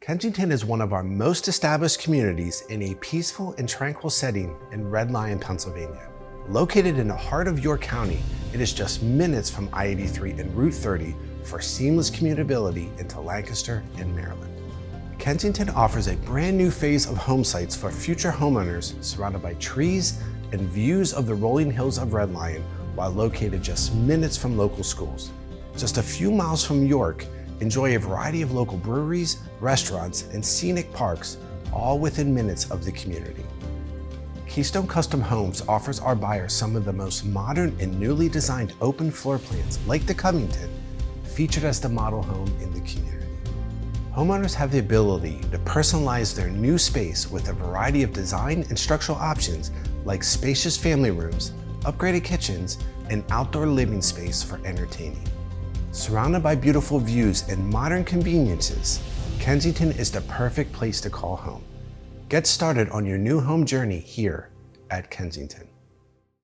Kensington is one of our most established communities in a peaceful and tranquil setting in Red Lion, Pennsylvania. Located in the heart of York County, it is just minutes from I-83 and Route 30 for seamless commutability into Lancaster and Maryland. Kensington offers a brand new phase of home sites for future homeowners surrounded by trees and views of the rolling hills of Red Lion while located just minutes from local schools. Just a few miles from York, enjoy a variety of local breweries, restaurants, and scenic parks, all within minutes of the community. Keystone Custom Homes offers our buyers some of the most modern and newly designed open floor plans like the Covington, featured as the model home in the community. Homeowners have the ability to personalize their new space with a variety of design and structural options like spacious family rooms, upgraded kitchens, and outdoor living space for entertaining. Surrounded by beautiful views and modern conveniences, Kensington is the perfect place to call home. Get started on your new home journey here at Kensington.